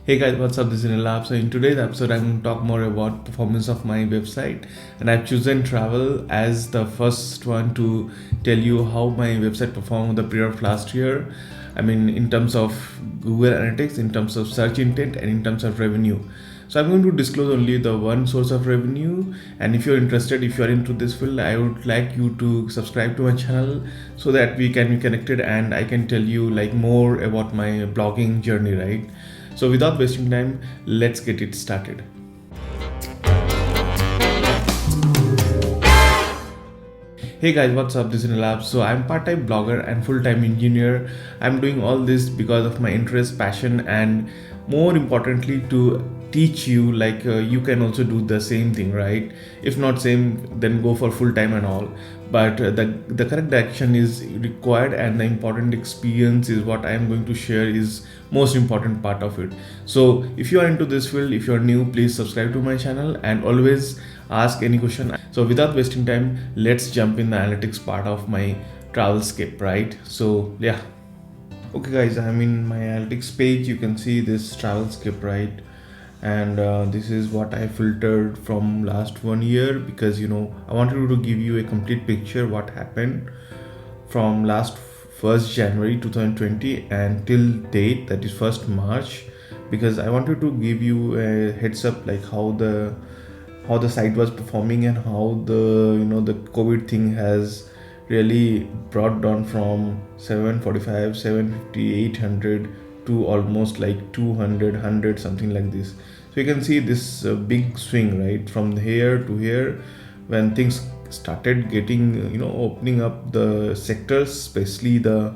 Hey guys, what's up? This is Nilab. So in today's episode, I'm going to talk more about performance of my website, and I've chosen travel as the first one to tell you how my website performed the period of last year. I mean, in terms of Google Analytics, in terms of search intent, and in terms of revenue. So I'm going to disclose only the one source of revenue, and if you're interested, if you're into this field, I would like you to subscribe to my channel so that we can be connected and I can tell you like more about my blogging journey, right? So without wasting time, let's get it started. Hey guys, what's up? This is Nilab. So I'm part-time blogger and full-time engineer. I'm doing all this because of my interest, passion, and more importantly to teach you like you can also do the same thing, right? If not same, then go for full-time and all. But the correct action is required, and the important experience is what I am going to share is most important part of it. So if you are into this field, if you are new, please subscribe to my channel and always ask any question. So without wasting time, let's jump in the analytics part of my TravelEscape, right? So yeah. Okay guys, I'm in my analytics page. You can see this TravelEscape, right? And this is what I filtered from last 1 year because I wanted to give you a complete picture what happened from last 1st January 2020 and till date, that is 1st March, because I wanted to give you a heads up like how the site was performing and how the COVID thing has really brought down from 745, 750, 800 to almost like 200, 100, something like this. So you can see this big swing, right, from here to here when things started getting opening up the sectors, especially the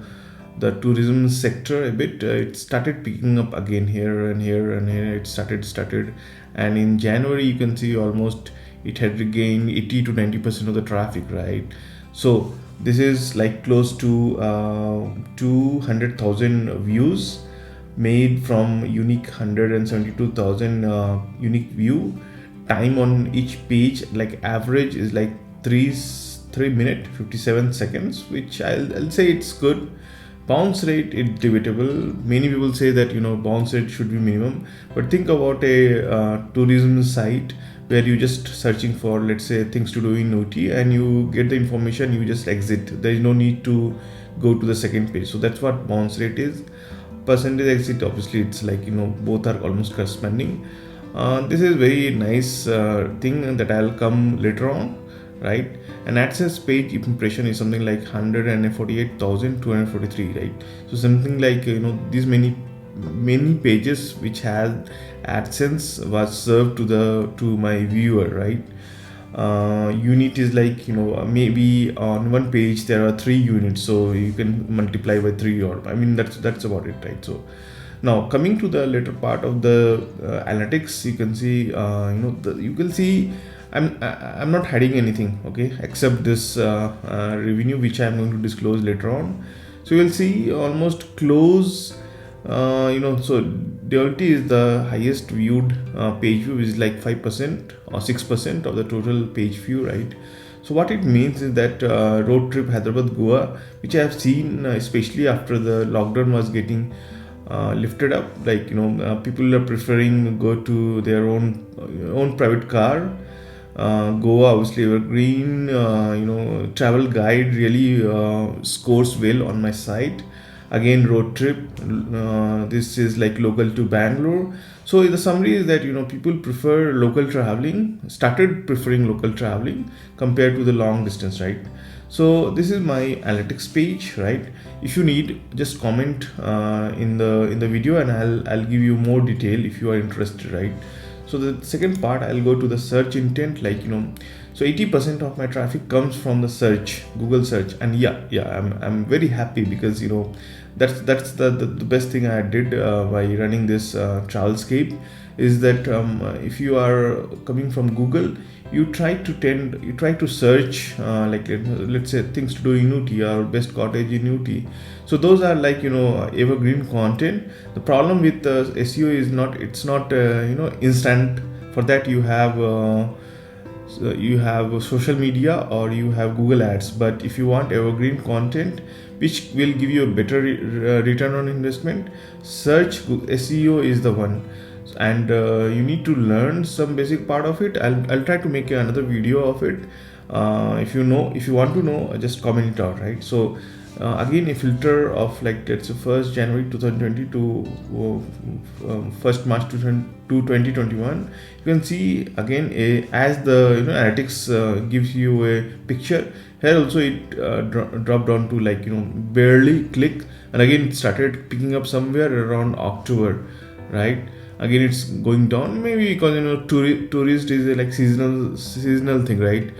tourism sector a bit. It started picking up again here and here and here. It started, and in January you can see almost it had regained 80 to 90% of the traffic, right? So this is like close to 200,000 views made from unique 172,000 unique view. Time on each page like average is like 3 minute 57 seconds, which I'll say it's good. Bounce rate is debatable. Many people say that bounce rate should be minimum, but think about a tourism site where you just searching for, let's say, things to do in OT, and you get the information, you just exit. There is no need to go to the second page. So that's what bounce rate is. Percentage exit, obviously it's like both are almost corresponding. This is very nice thing that I'll come later on, right? And AdSense page impression is something like 148,243, right? So something like these many pages which had AdSense was served to my viewer, right? Unit is like maybe on one page there are 3 units, so you can multiply by 3, or I mean that's about it, right? So now coming to the later part of the analytics, you can see you can see I'm not hiding anything, okay, except this revenue which I'm going to disclose later on. So you'll see almost close so DLT is the highest viewed page view, is like 5% or 6% of the total page view, right? So what it means is that road trip Hyderabad Goa, which I have seen especially after the lockdown was getting lifted up, like people are preferring go to their own private car. Goa, obviously evergreen, travel guide really scores well on my site. Again, road trip, this is like local to Bangalore. So the summary is that people prefer local traveling, started preferring local traveling compared to the long distance, right? So this is my analytics page, right? If you need, just comment in the video, and I'll give you more detail if you are interested, right? So the second part, I'll go to the search intent, like so 80% of my traffic comes from the search, Google search, and I'm very happy because that's the best thing I did by running this TravelEscape, is that if you are coming from Google, you try to search like let's say things to do in UT or best cottage in UT. So those are like evergreen content. The problem with SEO is it's not instant. For that you have social media or you have Google ads. But if you want evergreen content which will give you a better return on investment. Search SEO is the one, and you need to learn some basic part of it. I'll try to make another video of it. If you want to know, just comment it out, right? So again, a filter of like, let's say 1st January 2020 to 1st March to 2021. You can see again, as the analytics gives you a picture, here also it dropped down to like barely click, and again it started picking up somewhere around October, right? Again it's going down, maybe because tourist is a like seasonal thing, right?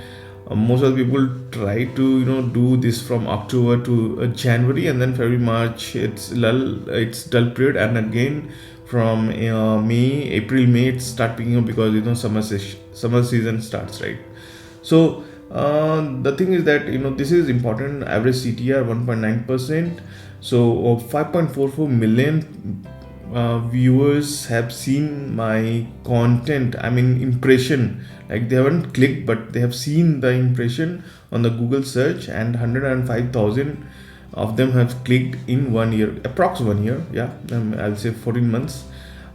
Most of the people try to do this from October to January, and then February, March it's dull period, and again from April, May it start picking up because summer season starts, right? So the thing is that this is important. Average CTR 1.9%. So 5.44 million viewers have seen my content, I mean impression, like they haven't clicked but they have seen the impression on the Google search, and 105,000 of them have clicked in 1 year, approx 1 year, yeah. I'll say 14 months,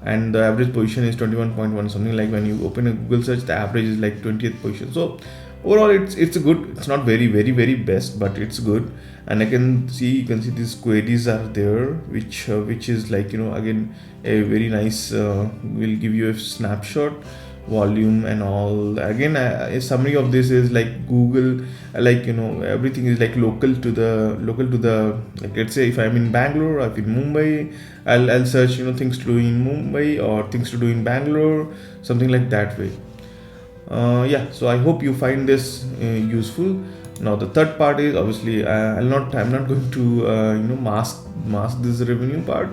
and the average position is 21.1 something. Like when you open a Google search, the average is like 20th position. So overall it's good. It's not very best, but it's good. And you can see these queries are there, which is like again a very nice will give you a snapshot, volume and all. Again, a summary of this is like Google, like everything is like local to the like, let's say if I'm in Bangalore or if in Mumbai, I'll search things to do in Mumbai or things to do in Bangalore, something like that way. Yeah, so I hope you find this useful. Now the third part is obviously I'm not going to mask this revenue part,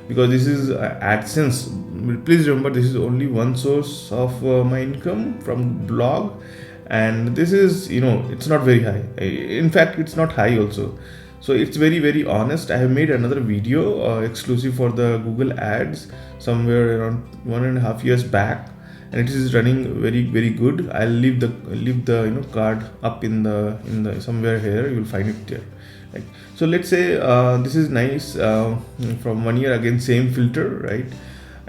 because this is AdSense. Please remember, this is only one source of my income from blog, and this is it's not very high. In fact, it's not high also. So it's very honest. I have made another video exclusive for the Google ads somewhere around 1.5 years back, and it is running very good. I'll leave the card up in the somewhere here. You will find it there. Right. So let's say this is nice from 1 year, again same filter, right?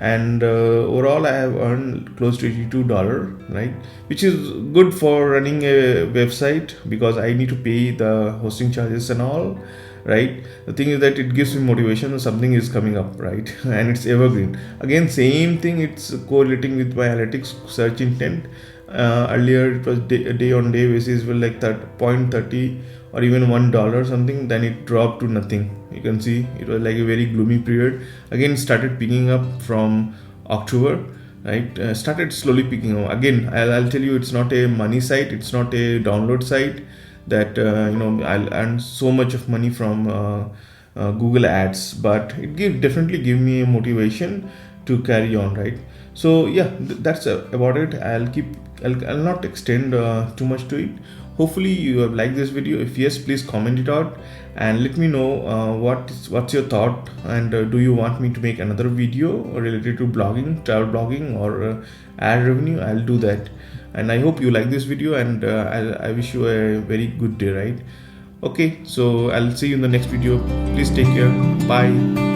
And overall I have earned close to $82, right, which is good for running a website, because I need to pay the hosting charges and all, right? The thing is that it gives me motivation, something is coming up, right? And it's evergreen. Again, same thing, it's correlating with my analytics search intent. Earlier it was day on day basis were like that 0.30 or even $1 something, then it dropped to nothing. You can see it was like a very gloomy period. Again, it started picking up from October, right? Started slowly picking up. Again, I'll tell you, it's not a money site, it's not a download site that I'll earn so much of money from Google ads, but it definitely give me a motivation to carry on, right? So yeah, that's about it. I'll not extend too much to it. Hopefully you have liked this video. If yes, please comment it out and let me know what's your thought, and do you want me to make another video related to blogging, travel blogging, or ad revenue? I'll do that. And I hope you like this video, and I wish you a very good day, right? Okay, so I'll see you in the next video. Please take care. Bye.